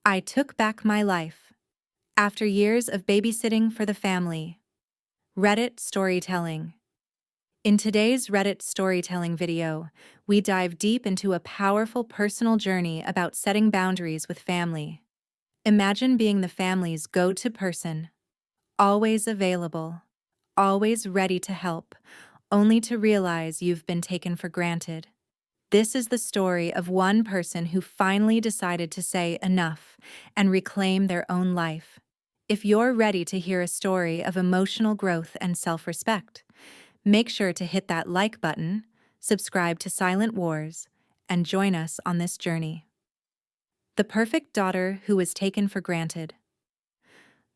I took back my life. After years of babysitting for the family. Reddit storytelling. In today's Reddit storytelling video, we dive deep into a powerful personal journey about setting boundaries with family. Imagine being the family's go-to person, always available, always ready to help, only to realize you've been taken for granted. This is the story of one person who finally decided to say enough and reclaim their own life. If you're ready to hear a story of emotional growth and self-respect, make sure to hit that like button, subscribe to Silent Wars, and join us on this journey. The perfect daughter who was taken for granted.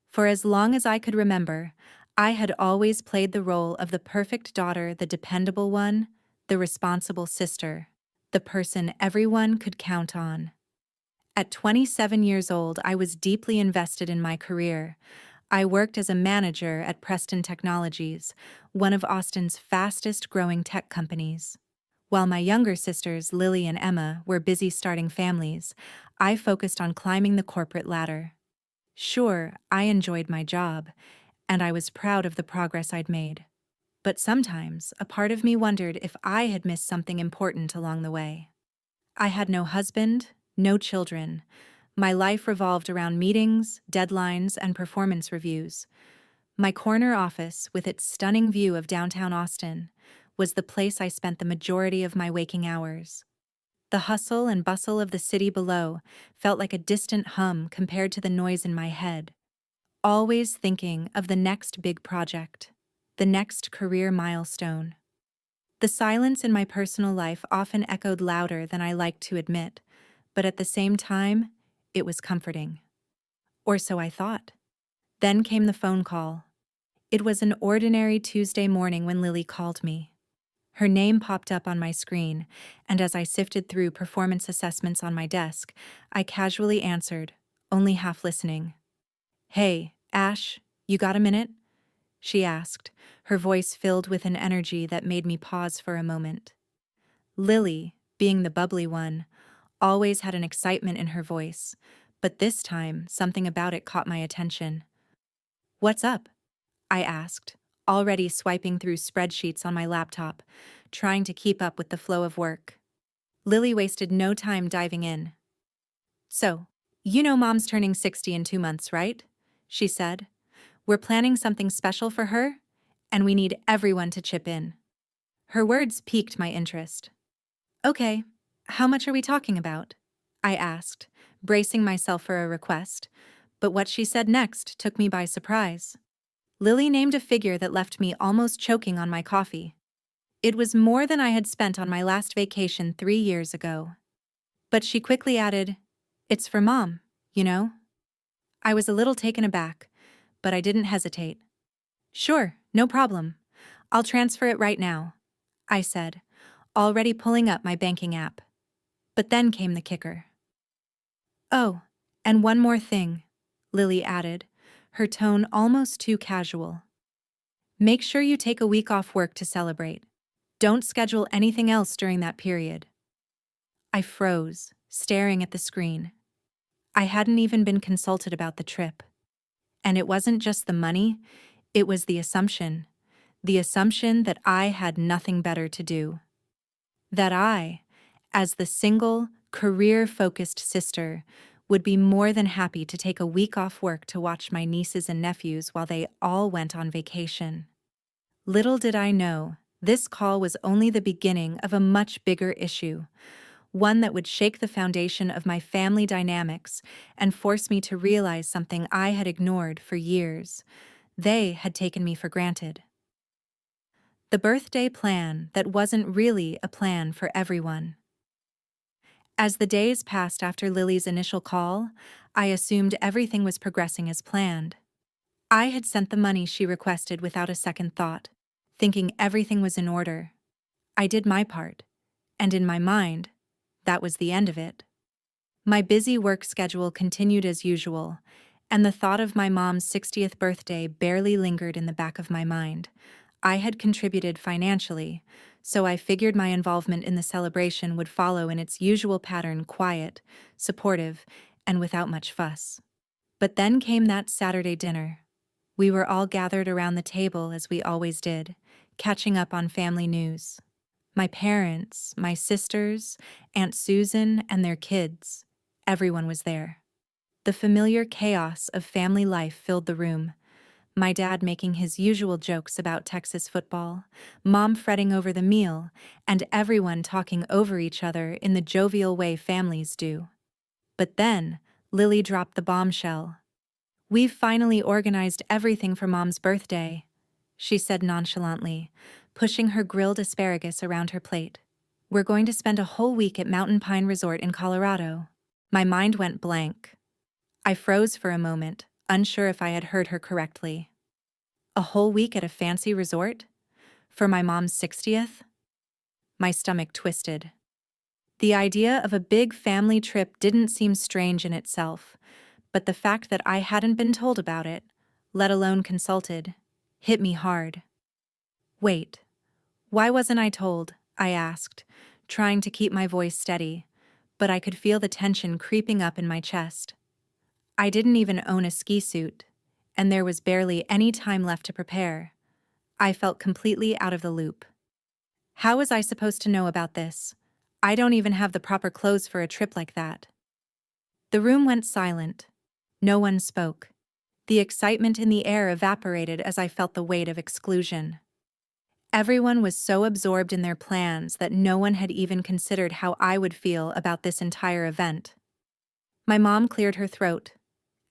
For as long as I could remember, I had always played the role of the perfect daughter, the dependable one, the responsible sister, the person everyone could count on. At 27 years old, I was deeply invested in my career. I worked as a manager at Preston Technologies, one of Austin's fastest-growing tech companies. While my younger sisters, Lily and Emma, were busy starting families, I focused on climbing the corporate ladder. Sure, I enjoyed my job, and I was proud of the progress I'd made. But sometimes, a part of me wondered if I had missed something important along the way. I had no husband, no children. My life revolved around meetings, deadlines, and performance reviews. My corner office, with its stunning view of downtown Austin, was the place I spent the majority of my waking hours. The hustle and bustle of the city below felt like a distant hum compared to the noise in my head, always thinking of the next big project, the next career milestone. The silence in my personal life often echoed louder than I liked to admit, but at the same time, it was comforting. Or so I thought. Then came the phone call. It was an ordinary Tuesday morning when Lily called me. Her name popped up on my screen, and as I sifted through performance assessments on my desk, I casually answered, only half listening. "Hey, Ash, you got a minute?" she asked, her voice filled with an energy that made me pause for a moment. Lily, being the bubbly one, always had an excitement in her voice, but this time something about it caught my attention. "What's up?" I asked, already swiping through spreadsheets on my laptop, trying to keep up with the flow of work. Lily wasted no time diving in. "So, you know Mom's turning 60 in 2 months, right?" she said. "We're planning something special for her, and we need everyone to chip in." Her words piqued my interest. "Okay, how much are we talking about?" I asked, bracing myself for a request, but what she said next took me by surprise. Lily named a figure that left me almost choking on my coffee. It was more than I had spent on my last vacation 3 years ago. But she quickly added, "It's for Mom, you know?" I was a little taken aback, but I didn't hesitate. "Sure, no problem. I'll transfer it right now," I said, already pulling up my banking app. But then came the kicker. "Oh, and one more thing," Lily added, her tone almost too casual. "Make sure you take a week off work to celebrate. Don't schedule anything else during that period." I froze, staring at the screen. I hadn't even been consulted about the trip. And it wasn't just the money, it was the assumption that I had nothing better to do. That I, as the single, career-focused sister, would be more than happy to take a week off work to watch my nieces and nephews while they all went on vacation. Little did I know, this call was only the beginning of a much bigger issue, one that would shake the foundation of my family dynamics and force me to realize something I had ignored for years. They had taken me for granted. The birthday plan that wasn't really a plan for everyone. As the days passed after Lily's initial call, I assumed everything was progressing as planned. I had sent the money she requested without a second thought, thinking everything was in order. I did my part, and in my mind, that was the end of it. My busy work schedule continued as usual, and the thought of my mom's 60th birthday barely lingered in the back of my mind. I had contributed financially, so I figured my involvement in the celebration would follow in its usual pattern: quiet, supportive, and without much fuss. But then came that Saturday dinner. We were all gathered around the table as we always did, catching up on family news. My parents, my sisters, Aunt Susan, and their kids. Everyone was there. The familiar chaos of family life filled the room. My dad making his usual jokes about Texas football, Mom fretting over the meal, and everyone talking over each other in the jovial way families do. But then, Lily dropped the bombshell. "We've finally organized everything for Mom's birthday," she said nonchalantly, pushing her grilled asparagus around her plate. "We're going to spend a whole week at Mountain Pine Resort in Colorado." My mind went blank. I froze for a moment, unsure if I had heard her correctly. A whole week at a fancy resort? For my mom's 60th? My stomach twisted. The idea of a big family trip didn't seem strange in itself, but the fact that I hadn't been told about it, let alone consulted, hit me hard. "Wait, why wasn't I told?" I asked, trying to keep my voice steady, but I could feel the tension creeping up in my chest. I didn't even own a ski suit, and there was barely any time left to prepare. I felt completely out of the loop. How was I supposed to know about this? I don't even have the proper clothes for a trip like that. The room went silent. No one spoke. The excitement in the air evaporated as I felt the weight of exclusion. Everyone was so absorbed in their plans that no one had even considered how I would feel about this entire event. My mom cleared her throat,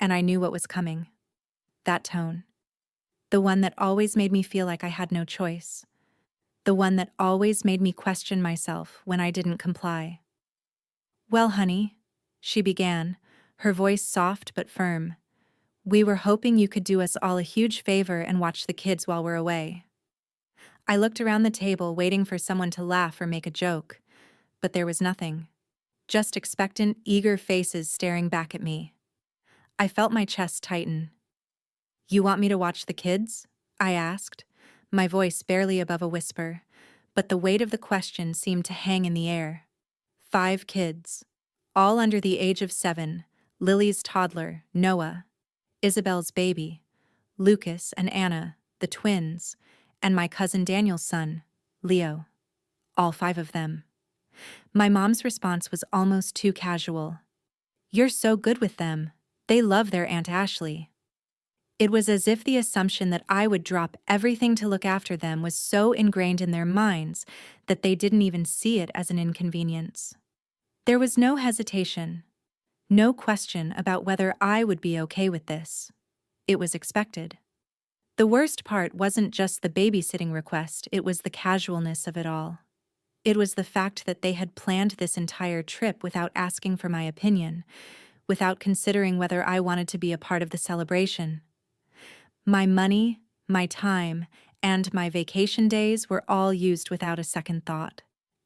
and I knew what was coming. That tone. The one that always made me feel like I had no choice. The one that always made me question myself when I didn't comply. "Well, honey," she began, her voice soft but firm. "We were hoping you could do us all a huge favor and watch the kids while we're away." I looked around the table waiting for someone to laugh or make a joke, but there was nothing. Just expectant, eager faces staring back at me. I felt my chest tighten. "You want me to watch the kids?" I asked, my voice barely above a whisper, but the weight of the question seemed to hang in the air. 5 kids, all under the age of 7, Lily's toddler, Noah, Isabel's baby, Lucas and Anna, the twins, and my cousin Daniel's son, Leo. All 5 of them. My mom's response was almost too casual. "You're so good with them. They love their Aunt Ashley." It was as if the assumption that I would drop everything to look after them was so ingrained in their minds that they didn't even see it as an inconvenience. There was no hesitation, no question about whether I would be okay with this. It was expected. The worst part wasn't just the babysitting request, it was the casualness of it all. It was the fact that they had planned this entire trip without asking for my opinion, without considering whether I wanted to be a part of the celebration. My money, my time, and my vacation days were all used without a second thought,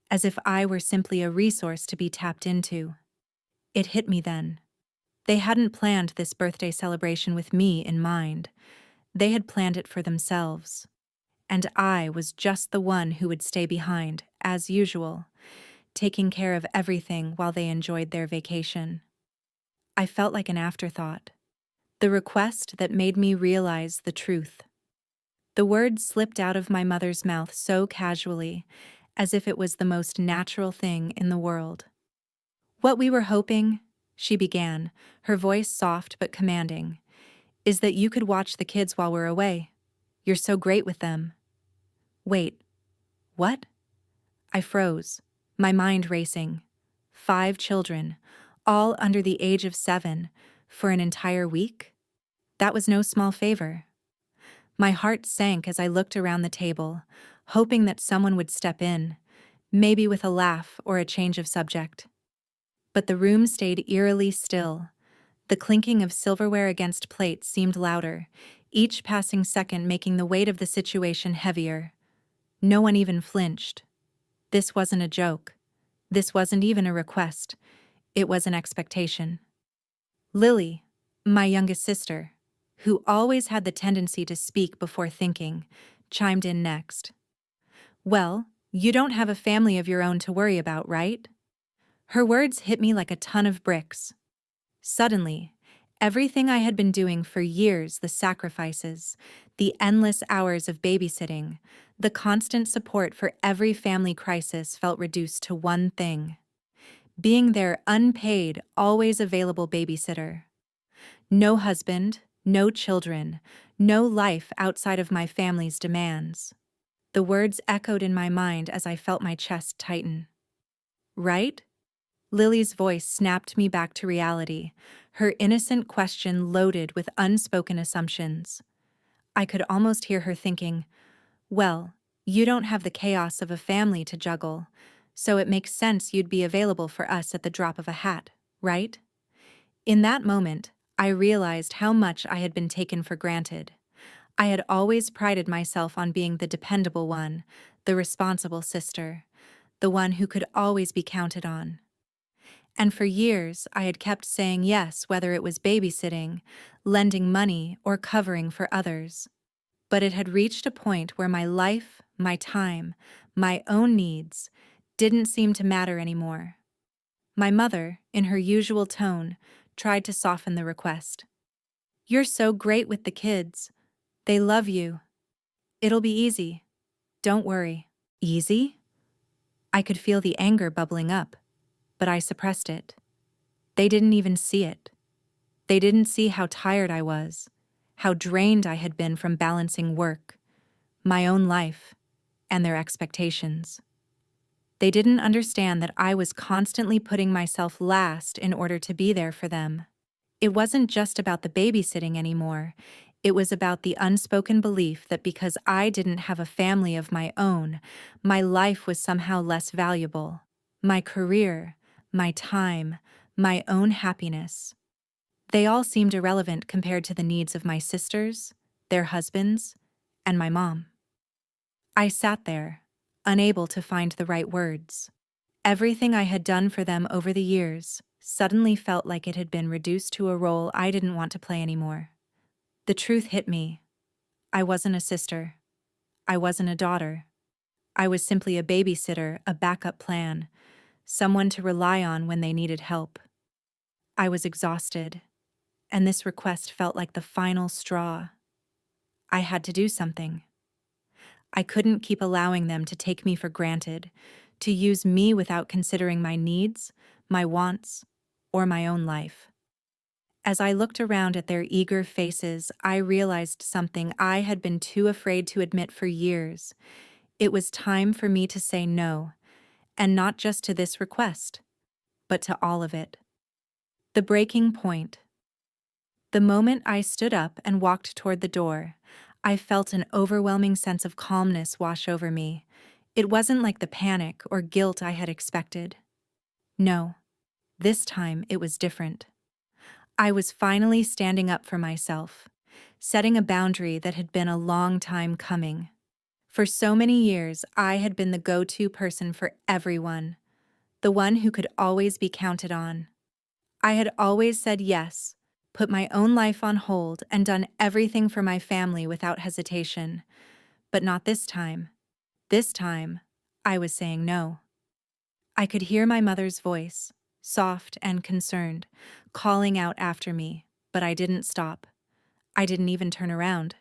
as if I were simply a resource to be tapped into. It hit me then. They hadn't planned this birthday celebration with me in mind. They had planned it for themselves. And I was just the one who would stay behind, as usual, taking care of everything while they enjoyed their vacation. I felt like an afterthought. The request that made me realize the truth. The words slipped out of my mother's mouth so casually, as if it was the most natural thing in the world. "What we were hoping," she began, her voice soft but commanding, "is that you could watch the kids while we're away. You're so great with them." Wait, what? I froze, my mind racing. 5 children, all under the age of 7, for an entire week? That was no small favor. My heart sank as I looked around the table, hoping that someone would step in, maybe with a laugh or a change of subject. But the room stayed eerily still. The clinking of silverware against plates seemed louder, each passing second making the weight of the situation heavier. No one even flinched. This wasn't a joke. This wasn't even a request. It was an expectation. Lily, my youngest sister, who always had the tendency to speak before thinking, chimed in next. "Well, you don't have a family of your own to worry about, right?" Her words hit me like a ton of bricks. Suddenly, everything I had been doing for years, the sacrifices, the endless hours of babysitting, the constant support for every family crisis felt reduced to one thing: being their unpaid, always available babysitter. No husband, no children, no life outside of my family's demands. The words echoed in my mind as I felt my chest tighten. Right? Lily's voice snapped me back to reality, her innocent question loaded with unspoken assumptions. I could almost hear her thinking, well, you don't have the chaos of a family to juggle, so it makes sense you'd be available for us at the drop of a hat, right? In that moment, I realized how much I had been taken for granted. I had always prided myself on being the dependable one, the responsible sister, the one who could always be counted on. And for years, I had kept saying yes, whether it was babysitting, lending money, or covering for others. But it had reached a point where my life, my time, my own needs didn't seem to matter anymore. My mother, in her usual tone, tried to soften the request. "You're so great with the kids. They love you. It'll be easy. Don't worry." Easy? I could feel the anger bubbling up, but I suppressed it. They didn't even see it. They didn't see how tired I was, how drained I had been from balancing work, my own life, and their expectations. They didn't understand that I was constantly putting myself last in order to be there for them. It wasn't just about the babysitting anymore. It was about the unspoken belief that because I didn't have a family of my own, my life was somehow less valuable. My career, my time, my own happiness. They all seemed irrelevant compared to the needs of my sisters, their husbands, and my mom. I sat there, unable to find the right words. Everything I had done for them over the years suddenly felt like it had been reduced to a role I didn't want to play anymore. The truth hit me. I wasn't a sister. I wasn't a daughter. I was simply a babysitter, a backup plan, someone to rely on when they needed help. I was exhausted, and this request felt like the final straw. I had to do something. I couldn't keep allowing them to take me for granted, to use me without considering my needs, my wants, or my own life. As I looked around at their eager faces, I realized something I had been too afraid to admit for years. It was time for me to say no, and not just to this request, but to all of it. The breaking point. The moment I stood up and walked toward the door, I felt an overwhelming sense of calmness wash over me. It wasn't like the panic or guilt I had expected. No, this time it was different. I was finally standing up for myself, setting a boundary that had been a long time coming. For so many years, I had been the go-to person for everyone, the one who could always be counted on. I had always said yes, put my own life on hold, and done everything for my family without hesitation. But not this time. This time, I was saying no. I could hear my mother's voice, soft and concerned, calling out after me, but I didn't stop. I didn't even turn around.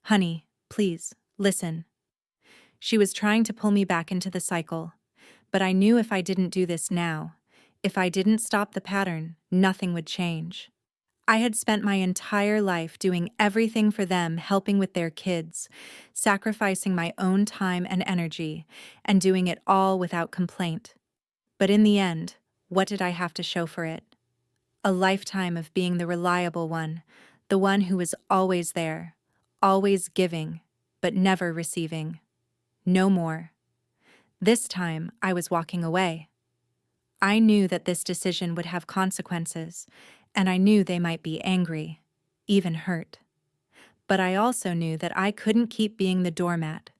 "Honey, please, listen." She was trying to pull me back into the cycle, but I knew if I didn't do this now, if I didn't stop the pattern, nothing would change. I had spent my entire life doing everything for them, helping with their kids, sacrificing my own time and energy, and doing it all without complaint. But in the end, what did I have to show for it? A lifetime of being the reliable one, the one who was always there, always giving, but never receiving. No more. This time, I was walking away. I knew that this decision would have consequences, and I knew they might be angry, even hurt. But I also knew that I couldn't keep being the doormat,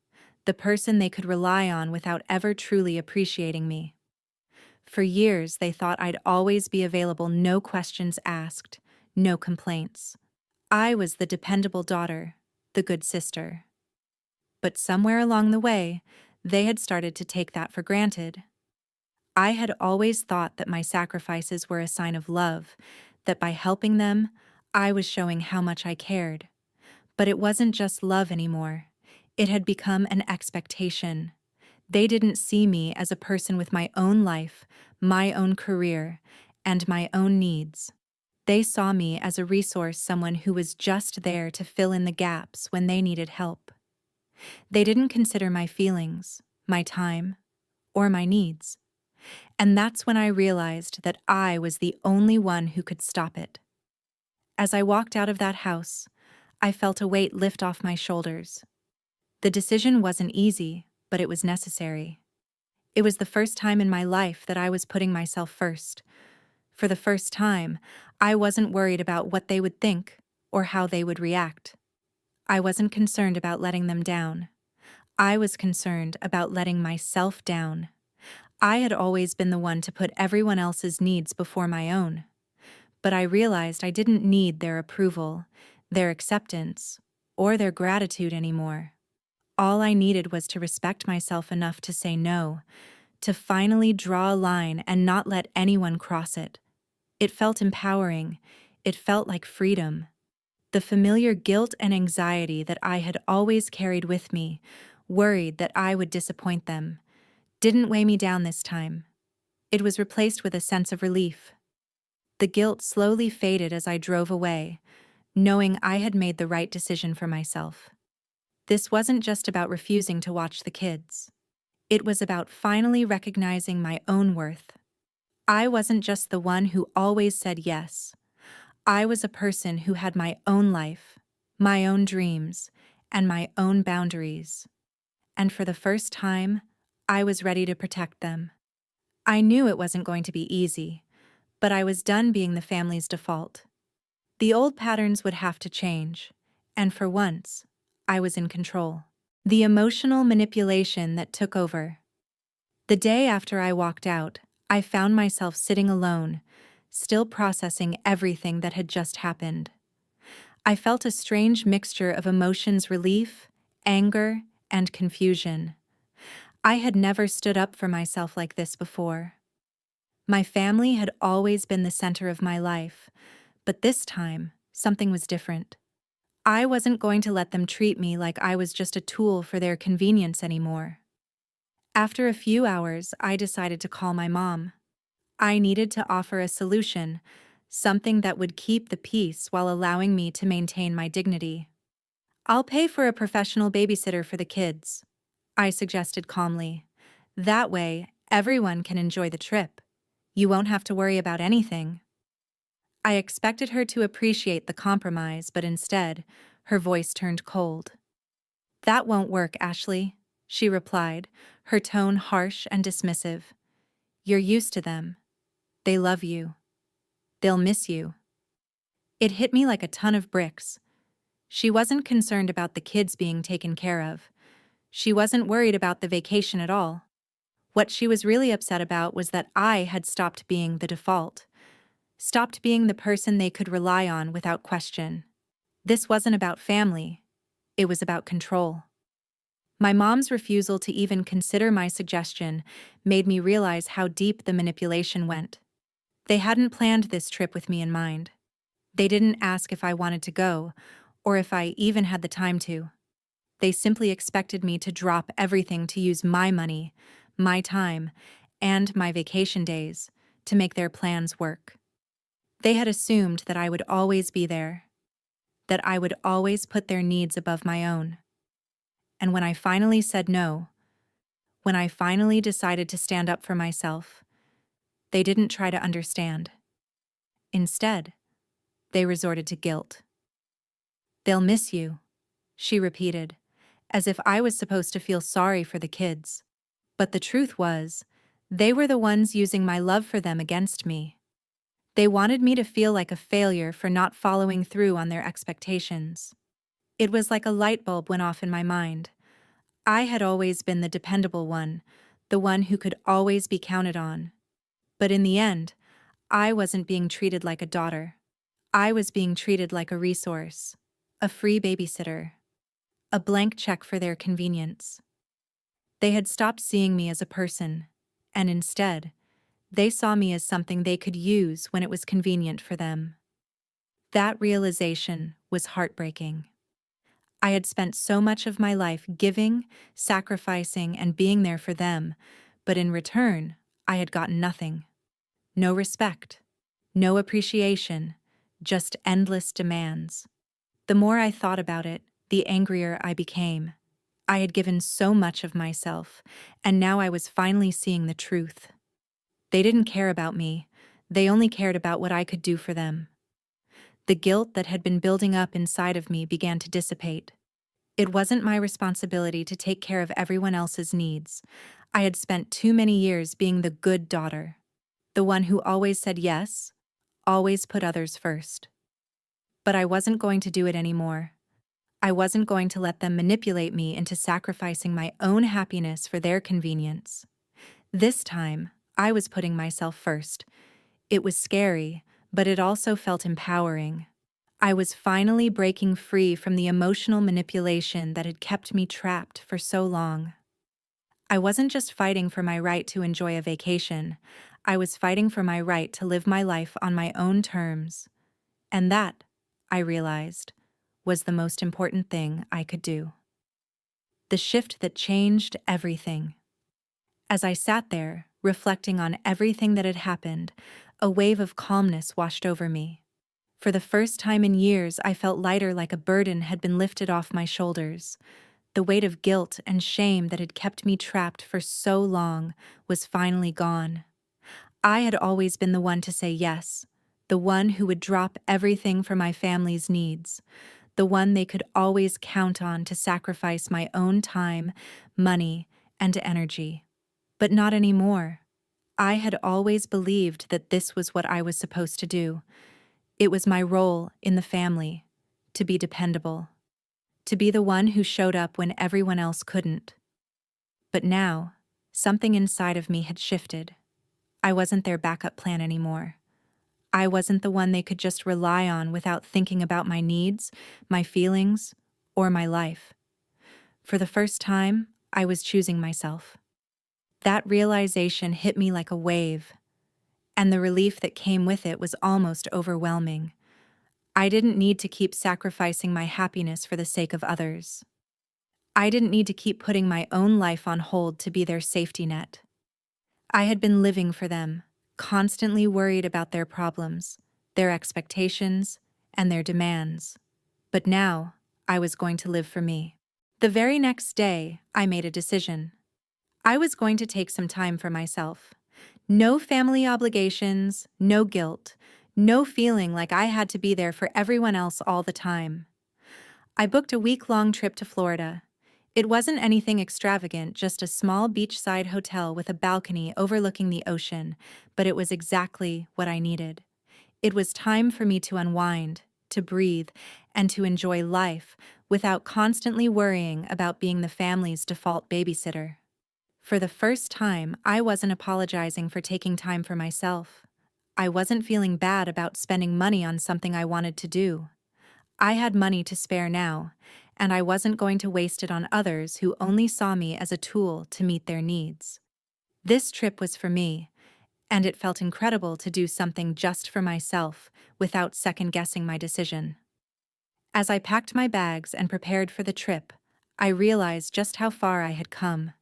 the person they could rely on without ever truly appreciating me. For years, they thought I'd always be available, no questions asked, no complaints. I was the dependable daughter, the good sister. But somewhere along the way, they had started to take that for granted. I had always thought that my sacrifices were a sign of love, that by helping them, I was showing how much I cared. But it wasn't just love anymore. It had become an expectation. They didn't see me as a person with my own life, my own career, and my own needs. They saw me as a resource, someone who was just there to fill in the gaps when they needed help. They didn't consider my feelings, my time, or my needs. And that's when I realized that I was the only one who could stop it. As I walked out of that house, I felt a weight lift off my shoulders. The decision wasn't easy, but it was necessary. It was the first time in my life that I was putting myself first. For the first time, I wasn't worried about what they would think or how they would react. I wasn't concerned about letting them down. I was concerned about letting myself down. I had always been the one to put everyone else's needs before my own. But I realized I didn't need their approval, their acceptance, or their gratitude anymore. All I needed was to respect myself enough to say no, to finally draw a line and not let anyone cross it. It felt empowering. It felt like freedom. The familiar guilt and anxiety that I had always carried with me, worried that I would disappoint them, didn't weigh me down this time. It was replaced with a sense of relief. The guilt slowly faded as I drove away, knowing I had made the right decision for myself. This wasn't just about refusing to watch the kids. It was about finally recognizing my own worth. I wasn't just the one who always said yes. I was a person who had my own life, my own dreams, and my own boundaries. And for the first time, I was ready to protect them. I knew it wasn't going to be easy, but I was done being the family's default. The old patterns would have to change, and for once, I was in control. The emotional manipulation that took over. The day after I walked out, I found myself sitting alone, still processing everything that had just happened. I felt a strange mixture of emotions: relief, anger, and confusion. I had never stood up for myself like this before. My family had always been the center of my life, but this time, something was different. I wasn't going to let them treat me like I was just a tool for their convenience anymore. After a few hours, I decided to call my mom. I needed to offer a solution, something that would keep the peace while allowing me to maintain my dignity. "I'll pay for a professional babysitter for the kids," I suggested calmly. "That way, everyone can enjoy the trip. You won't have to worry about anything." I expected her to appreciate the compromise, but instead, her voice turned cold. "That won't work, Ashley," she replied, her tone harsh and dismissive. "You're used to them. They love you. They'll miss you." It hit me like a ton of bricks. She wasn't concerned about the kids being taken care of. She wasn't worried about the vacation at all. What she was really upset about was that I had stopped being the default, stopped being the person they could rely on without question. This wasn't about family. It was about control. My mom's refusal to even consider my suggestion made me realize how deep the manipulation went. They hadn't planned this trip with me in mind. They didn't ask if I wanted to go, or if I even had the time to. They simply expected me to drop everything to use my money, my time, and my vacation days to make their plans work. They had assumed that I would always be there, that I would always put their needs above my own. And when I finally said no, when I finally decided to stand up for myself, they didn't try to understand. Instead, they resorted to guilt. "They'll miss you," she repeated, as if I was supposed to feel sorry for the kids. But the truth was, they were the ones using my love for them against me. They wanted me to feel like a failure for not following through on their expectations. It was like a light bulb went off in my mind. I had always been the dependable one, the one who could always be counted on. But in the end, I wasn't being treated like a daughter. I was being treated like a resource, a free babysitter, a blank check for their convenience. They had stopped seeing me as a person, and instead, they saw me as something they could use when it was convenient for them. That realization was heartbreaking. I had spent so much of my life giving, sacrificing, and being there for them, but in return, I had gotten nothing. No respect, no appreciation, just endless demands. The more I thought about it, the angrier I became. I had given so much of myself, and now I was finally seeing the truth. They didn't care about me, they only cared about what I could do for them. The guilt that had been building up inside of me began to dissipate. It wasn't my responsibility to take care of everyone else's needs. I had spent too many years being the good daughter, the one who always said yes, always put others first. But I wasn't going to do it anymore. I wasn't going to let them manipulate me into sacrificing my own happiness for their convenience. This time, I was putting myself first. It was scary, but it also felt empowering. I was finally breaking free from the emotional manipulation that had kept me trapped for so long. I wasn't just fighting for my right to enjoy a vacation. I was fighting for my right to live my life on my own terms. And that, I realized, was the most important thing I could do. The shift that changed everything. As I sat there, reflecting on everything that had happened, a wave of calmness washed over me. For the first time in years, I felt lighter, like a burden had been lifted off my shoulders. The weight of guilt and shame that had kept me trapped for so long was finally gone. I had always been the one to say yes, the one who would drop everything for my family's needs, the one they could always count on to sacrifice my own time, money, and energy. But not anymore. I had always believed that this was what I was supposed to do. It was my role in the family, to be dependable, to be the one who showed up when everyone else couldn't. But now, something inside of me had shifted. I wasn't their backup plan anymore. I wasn't the one they could just rely on without thinking about my needs, my feelings, or my life. For the first time, I was choosing myself. That realization hit me like a wave, and the relief that came with it was almost overwhelming. I didn't need to keep sacrificing my happiness for the sake of others. I didn't need to keep putting my own life on hold to be their safety net. I had been living for them, constantly worried about their problems, their expectations, and their demands. But now, I was going to live for me. The very next day, I made a decision. I was going to take some time for myself. No family obligations, no guilt, no feeling like I had to be there for everyone else all the time. I booked a week-long trip to Florida. It wasn't anything extravagant, just a small beachside hotel with a balcony overlooking the ocean, but it was exactly what I needed. It was time for me to unwind, to breathe, and to enjoy life without constantly worrying about being the family's default babysitter. For the first time, I wasn't apologizing for taking time for myself. I wasn't feeling bad about spending money on something I wanted to do. I had money to spare now, and I wasn't going to waste it on others who only saw me as a tool to meet their needs. This trip was for me, and it felt incredible to do something just for myself without second-guessing my decision. As I packed my bags and prepared for the trip, I realized just how far I had come.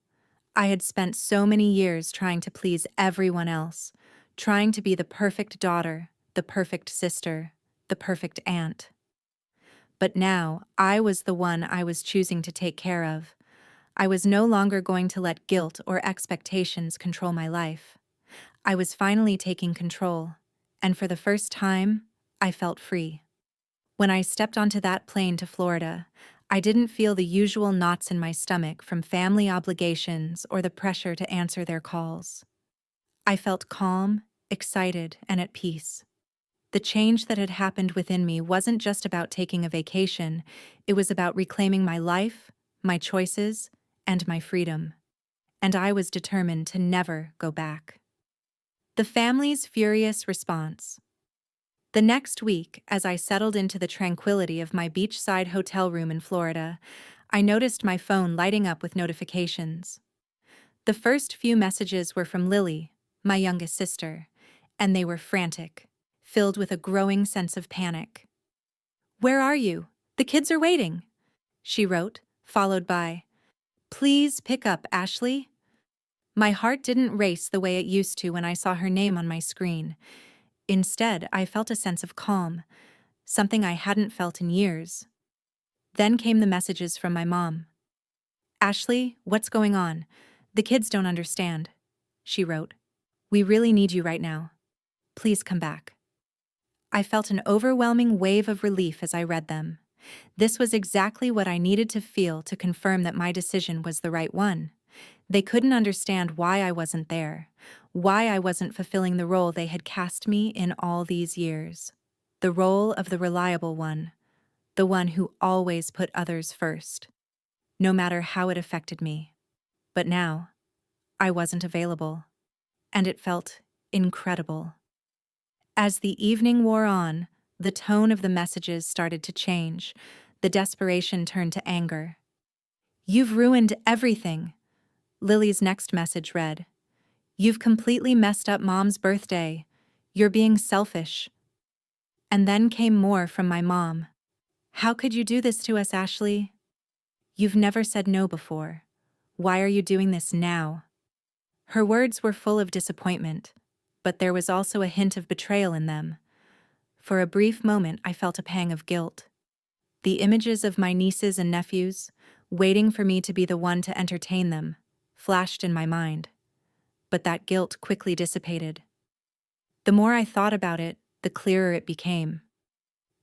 I had spent so many years trying to please everyone else, trying to be the perfect daughter, the perfect sister, the perfect aunt. But now, I was the one I was choosing to take care of. I was no longer going to let guilt or expectations control my life. I was finally taking control, and for the first time, I felt free. When I stepped onto that plane to Florida, I didn't feel the usual knots in my stomach from family obligations or the pressure to answer their calls. I felt calm, excited, and at peace. The change that had happened within me wasn't just about taking a vacation, it was about reclaiming my life, my choices, and my freedom. And I was determined to never go back. The family's furious response. The next week, as I settled into the tranquility of my beachside hotel room in Florida, I noticed my phone lighting up with notifications. The first few messages were from Lily, my youngest sister, and they were frantic, filled with a growing sense of panic. "Where are you? The kids are waiting," she wrote, followed by, "Please pick up, Ashley." My heart didn't race the way it used to when I saw her name on my screen. Instead, I felt a sense of calm, something I hadn't felt in years. Then came the messages from my mom. "Ashley, what's going on? The kids don't understand," she wrote. "We really need you right now. Please come back." I felt an overwhelming wave of relief as I read them. This was exactly what I needed to feel to confirm that my decision was the right one. They couldn't understand why I wasn't there, why I wasn't fulfilling the role they had cast me in all these years. The role of the reliable one, the one who always put others first, no matter how it affected me. But now, I wasn't available, and it felt incredible. As the evening wore on, the tone of the messages started to change. The desperation turned to anger. "You've ruined everything," Lily's next message read. "You've completely messed up Mom's birthday. You're being selfish." And then came more from my mom. "How could you do this to us, Ashley? You've never said no before. Why are you doing this now?" Her words were full of disappointment, but there was also a hint of betrayal in them. For a brief moment, I felt a pang of guilt. The images of my nieces and nephews, waiting for me to be the one to entertain them, flashed in my mind. But that guilt quickly dissipated. The more I thought about it, the clearer it became.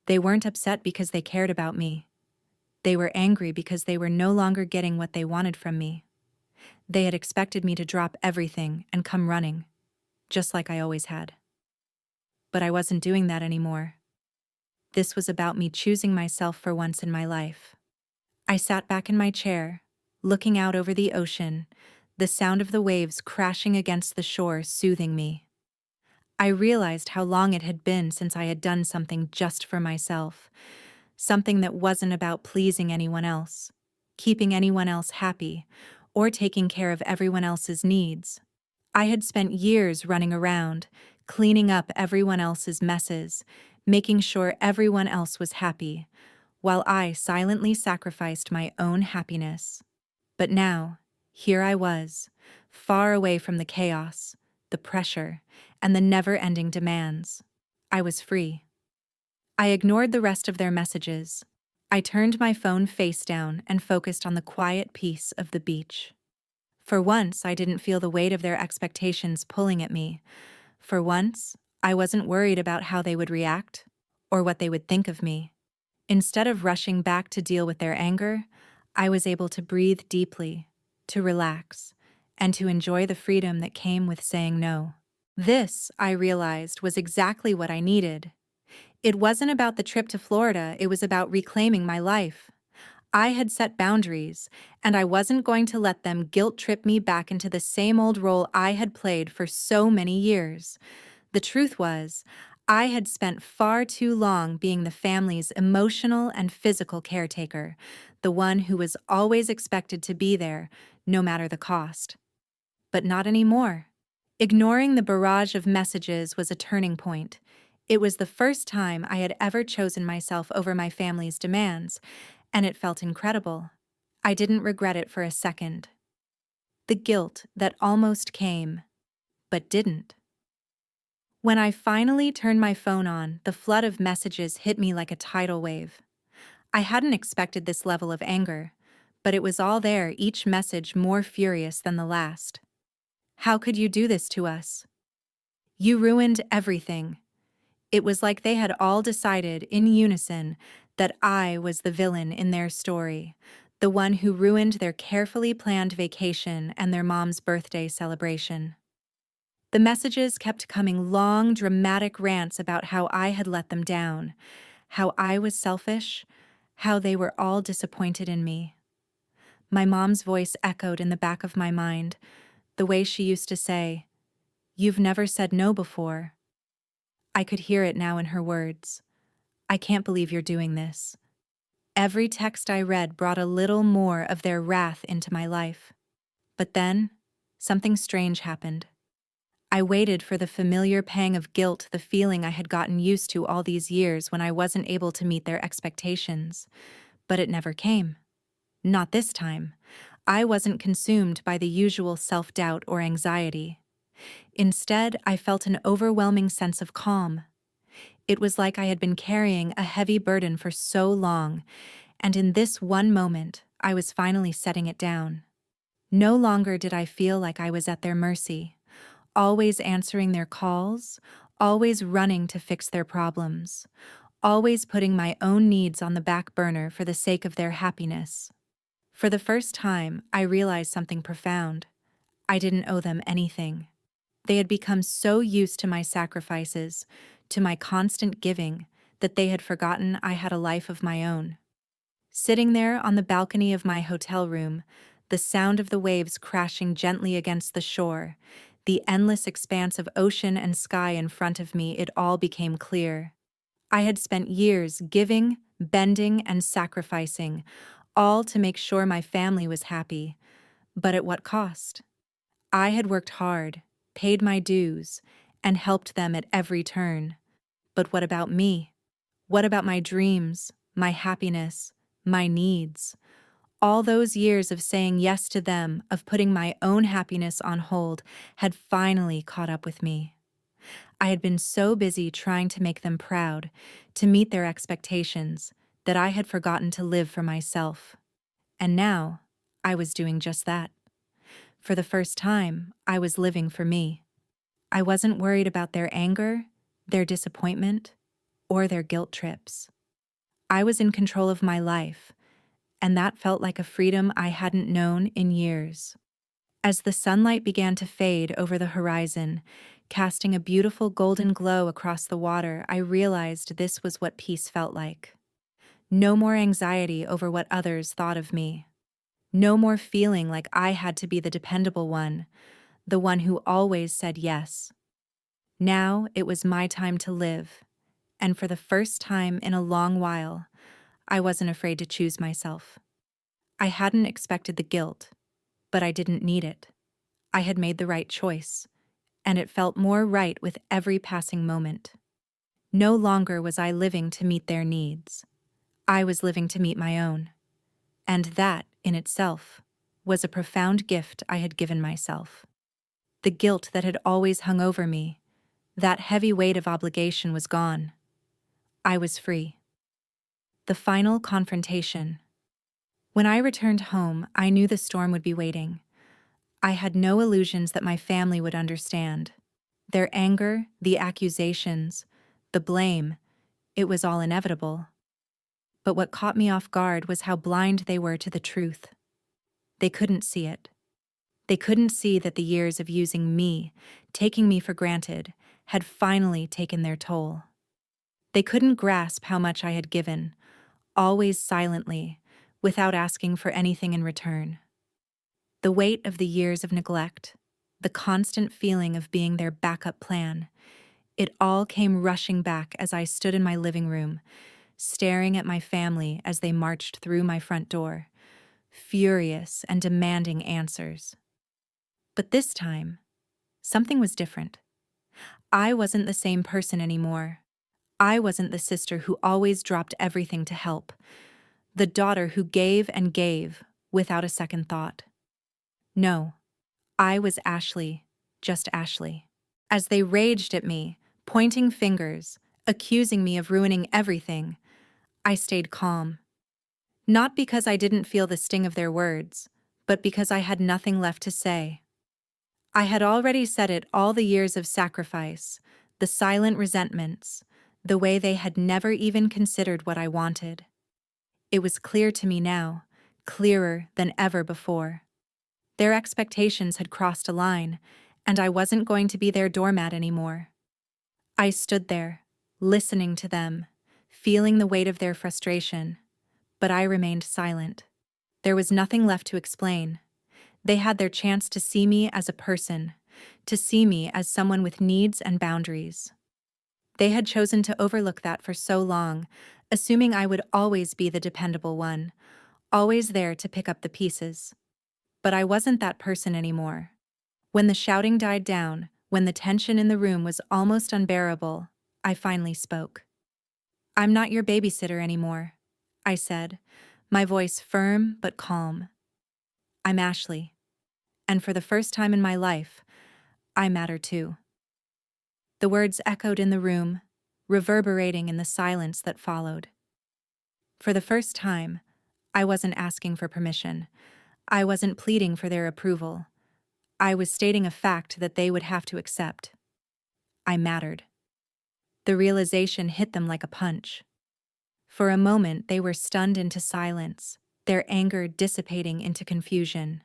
They weren't upset because they cared about me. They were angry because they were no longer getting what they wanted from me. They had expected me to drop everything and come running, just like I always had. But I wasn't doing that anymore. This was about me choosing myself for once in my life. I sat back in my chair, looking out over the ocean, the sound of the waves crashing against the shore soothing me. I realized how long it had been since I had done something just for myself, something that wasn't about pleasing anyone else, keeping anyone else happy, or taking care of everyone else's needs. I had spent years running around, cleaning up everyone else's messes, making sure everyone else was happy, while I silently sacrificed my own happiness. But now, here I was, far away from the chaos, the pressure, and the never-ending demands. I was free. I ignored the rest of their messages. I turned my phone face down and focused on the quiet peace of the beach. For once, I didn't feel the weight of their expectations pulling at me. For once, I wasn't worried about how they would react or what they would think of me. Instead of rushing back to deal with their anger, I was able to breathe deeply, to relax, and to enjoy the freedom that came with saying no. This, I realized, was exactly what I needed. It wasn't about the trip to Florida, it was about reclaiming my life. I had set boundaries, and I wasn't going to let them guilt-trip me back into the same old role I had played for so many years. The truth was, I had spent far too long being the family's emotional and physical caretaker, the one who was always expected to be there, no matter the cost. But not anymore. Ignoring the barrage of messages was a turning point. It was the first time I had ever chosen myself over my family's demands, and it felt incredible. I didn't regret it for a second. The guilt that almost came, but didn't. When I finally turned my phone on, the flood of messages hit me like a tidal wave. I hadn't expected this level of anger, but it was all there, each message more furious than the last. "How could you do this to us? You ruined everything." It was like they had all decided in unison that I was the villain in their story, the one who ruined their carefully planned vacation and their mom's birthday celebration. The messages kept coming, long, dramatic rants about how I had let them down, how I was selfish, how they were all disappointed in me. My mom's voice echoed in the back of my mind, the way she used to say, "You've never said no before." I could hear it now in her words. "I can't believe you're doing this." Every text I read brought a little more of their wrath into my life. But then, something strange happened. I waited for the familiar pang of guilt, the feeling I had gotten used to all these years when I wasn't able to meet their expectations. But it never came. Not this time. I wasn't consumed by the usual self-doubt or anxiety. Instead, I felt an overwhelming sense of calm. It was like I had been carrying a heavy burden for so long, and in this one moment, I was finally setting it down. No longer did I feel like I was at their mercy, always answering their calls, always running to fix their problems, always putting my own needs on the back burner for the sake of their happiness. For the first time, I realized something profound. I didn't owe them anything. They had become so used to my sacrifices, to my constant giving, that they had forgotten I had a life of my own. Sitting there on the balcony of my hotel room, the sound of the waves crashing gently against the shore, the endless expanse of ocean and sky in front of me, it all became clear. I had spent years giving, bending, and sacrificing, all to make sure my family was happy. But at what cost? I had worked hard, paid my dues, and helped them at every turn. But what about me? What about my dreams, my happiness, my needs? All those years of saying yes to them, of putting my own happiness on hold, had finally caught up with me. I had been so busy trying to make them proud, to meet their expectations, that I had forgotten to live for myself. And now, I was doing just that. For the first time, I was living for me. I wasn't worried about their anger, their disappointment, or their guilt trips. I was in control of my life, and that felt like a freedom I hadn't known in years. As the sunlight began to fade over the horizon, casting a beautiful golden glow across the water, I realized this was what peace felt like. No more anxiety over what others thought of me. No more feeling like I had to be the dependable one, the one who always said yes. Now it was my time to live, and for the first time in a long while, I wasn't afraid to choose myself. I hadn't expected the guilt, but I didn't need it. I had made the right choice, and it felt more right with every passing moment. No longer was I living to meet their needs. I was living to meet my own. And that, in itself, was a profound gift I had given myself. The guilt that had always hung over me, that heavy weight of obligation, was gone. I was free. The final confrontation. When I returned home, I knew the storm would be waiting. I had no illusions that my family would understand. Their anger, the accusations, the blame, it was all inevitable. But what caught me off guard was how blind they were to the truth. They couldn't see it. They couldn't see that the years of using me, taking me for granted, had finally taken their toll. They couldn't grasp how much I had given, always silently, without asking for anything in return. The weight of the years of neglect, the constant feeling of being their backup plan, it all came rushing back as I stood in my living room, staring at my family as they marched through my front door, furious and demanding answers. But this time, something was different. I wasn't the same person anymore. I wasn't the sister who always dropped everything to help, the daughter who gave and gave without a second thought. No, I was Ashley, just Ashley. As they raged at me, pointing fingers, accusing me of ruining everything, I stayed calm. Not because I didn't feel the sting of their words, but because I had nothing left to say. I had already said it, all the years of sacrifice, the silent resentments, the way they had never even considered what I wanted. It was clear to me now, clearer than ever before. Their expectations had crossed a line, and I wasn't going to be their doormat anymore. I stood there, listening to them, feeling the weight of their frustration, but I remained silent. There was nothing left to explain. They had their chance to see me as a person, to see me as someone with needs and boundaries. They had chosen to overlook that for so long, assuming I would always be the dependable one, always there to pick up the pieces. But I wasn't that person anymore. When the shouting died down, When the tension in the room was almost unbearable, I finally spoke. "I'm not your babysitter anymore," I said, my voice firm but calm. "I'm Ashley. And for the first time in my life, I matter too." The words echoed in the room, reverberating in the silence that followed. For the first time, I wasn't asking for permission. I wasn't pleading for their approval. I was stating a fact that they would have to accept. I mattered. The realization hit them like a punch. For a moment, they were stunned into silence, their anger dissipating into confusion.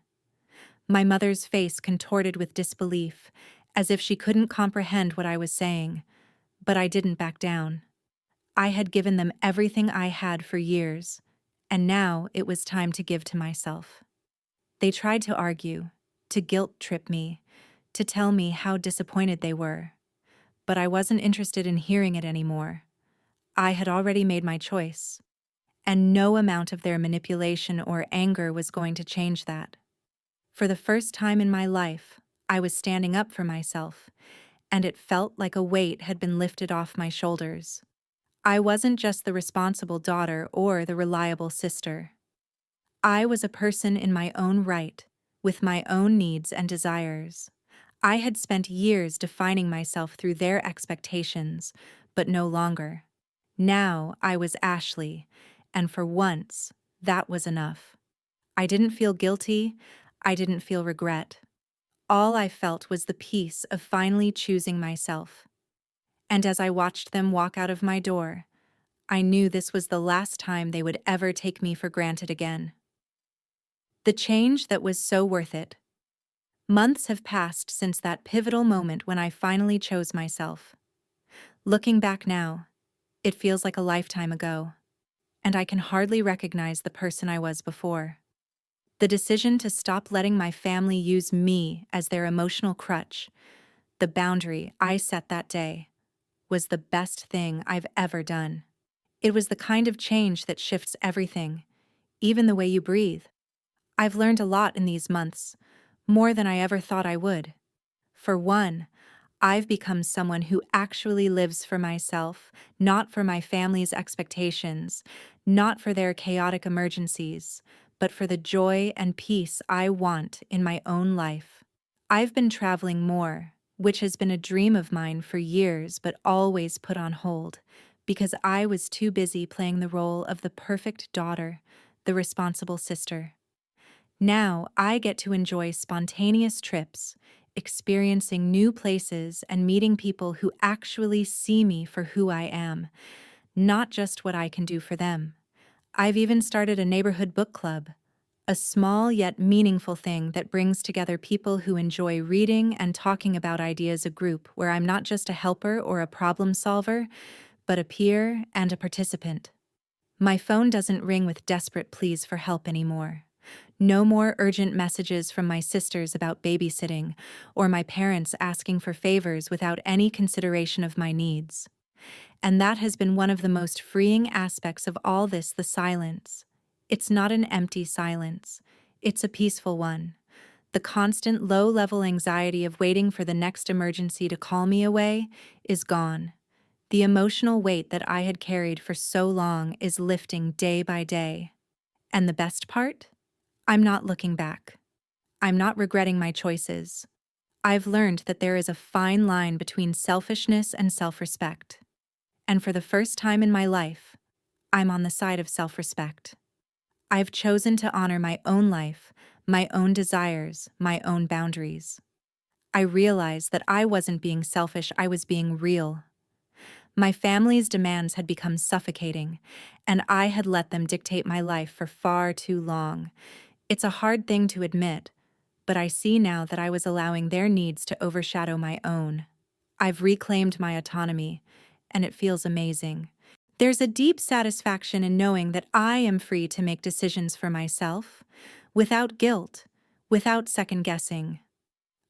My mother's face contorted with disbelief, as if she couldn't comprehend what I was saying, but I didn't back down. I had given them everything I had for years, and now it was time to give to myself. They tried to argue, to guilt-trip me, to tell me how disappointed they were, but I wasn't interested in hearing it anymore. I had already made my choice, and no amount of their manipulation or anger was going to change that. For the first time in my life, I was standing up for myself, and it felt like a weight had been lifted off my shoulders. I wasn't just the responsible daughter or the reliable sister. I was a person in my own right, with my own needs and desires. I had spent years defining myself through their expectations, but no longer. Now I was Ashley, and for once, that was enough. I didn't feel guilty. I didn't feel regret. All I felt was the peace of finally choosing myself. And as I watched them walk out of my door, I knew this was the last time they would ever take me for granted again. The change that was so worth it. Months have passed since that pivotal moment when I finally chose myself. Looking back now, it feels like a lifetime ago, and I can hardly recognize the person I was before. The decision to stop letting my family use me as their emotional crutch, the boundary I set that day, was the best thing I've ever done. It was the kind of change that shifts everything, even the way you breathe. I've learned a lot in these months, more than I ever thought I would. For one, I've become someone who actually lives for myself, not for my family's expectations, not for their chaotic emergencies, but for the joy and peace I want in my own life. I've been traveling more, which has been a dream of mine for years but always put on hold, because I was too busy playing the role of the perfect daughter, the responsible sister. Now I get to enjoy spontaneous trips, experiencing new places and meeting people who actually see me for who I am, not just what I can do for them. I've even started a neighborhood book club, a small yet meaningful thing that brings together people who enjoy reading and talking about ideas, a group where I'm not just a helper or a problem solver, but a peer and a participant. My phone doesn't ring with desperate pleas for help anymore. No more urgent messages from my sisters about babysitting, or my parents asking for favors without any consideration of my needs. And that has been one of the most freeing aspects of all this, the silence. It's not an empty silence. It's a peaceful one. The constant low-level anxiety of waiting for the next emergency to call me away is gone. The emotional weight that I had carried for so long is lifting day by day. And the best part? I'm not looking back. I'm not regretting my choices. I've learned that there is a fine line between selfishness and self-respect. And for the first time in my life, I'm on the side of self-respect. I've chosen to honor my own life, my own desires, my own boundaries. I realized that I wasn't being selfish, I was being real. My family's demands had become suffocating, and I had let them dictate my life for far too long. It's a hard thing to admit, but I see now that I was allowing their needs to overshadow my own. I've reclaimed my autonomy, and it feels amazing. There's a deep satisfaction in knowing that I am free to make decisions for myself, without guilt, without second-guessing.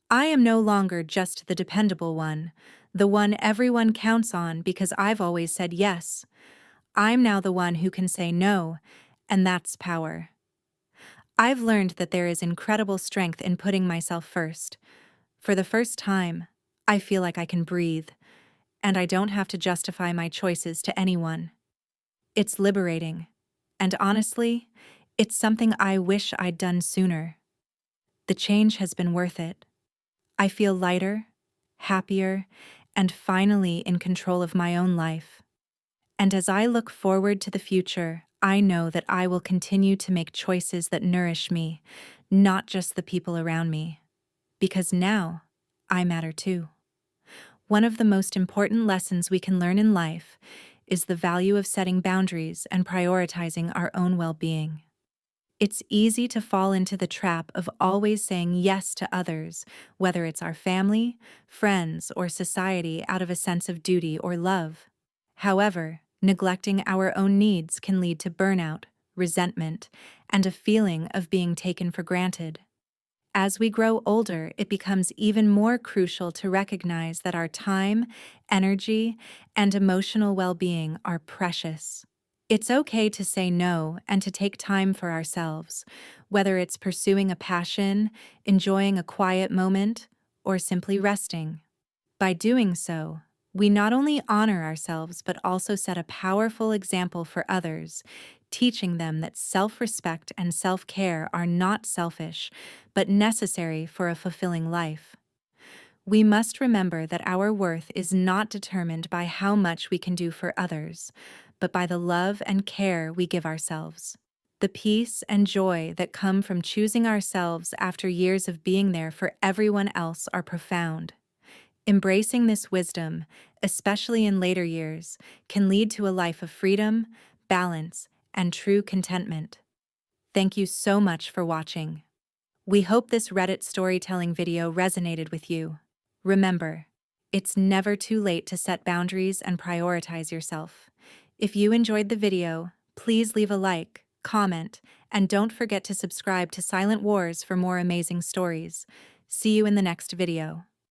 I am no longer just the dependable one, the one everyone counts on because I've always said yes. I'm now the one who can say no, and that's power. I've learned that there is incredible strength in putting myself first. For the first time, I feel like I can breathe, and I don't have to justify my choices to anyone. It's liberating. And honestly, it's something I wish I'd done sooner. The change has been worth it. I feel lighter, happier, and finally in control of my own life. And as I look forward to the future, I know that I will continue to make choices that nourish me, not just the people around me. Because now, I matter too. One of the most important lessons we can learn in life is the value of setting boundaries and prioritizing our own well-being. It's easy to fall into the trap of always saying yes to others, whether it's our family, friends, or society, out of a sense of duty or love. However, neglecting our own needs can lead to burnout, resentment, and a feeling of being taken for granted. As we grow older, it becomes even more crucial to recognize that our time, energy, and emotional well-being are precious. It's okay to say no and to take time for ourselves, whether it's pursuing a passion, enjoying a quiet moment, or simply resting. By doing so, we not only honor ourselves but also set a powerful example for others, teaching them that self-respect and self-care are not selfish, but necessary for a fulfilling life. We must remember that our worth is not determined by how much we can do for others, but by the love and care we give ourselves. The peace and joy that come from choosing ourselves after years of being there for everyone else are profound. Embracing this wisdom, especially in later years, can lead to a life of freedom, balance, and true contentment. Thank you so much for watching. We hope this Reddit storytelling video resonated with you. Remember, it's never too late to set boundaries and prioritize yourself. If you enjoyed the video, please leave a like, comment, and don't forget to subscribe to Silent Wars for more amazing stories. See you in the next video.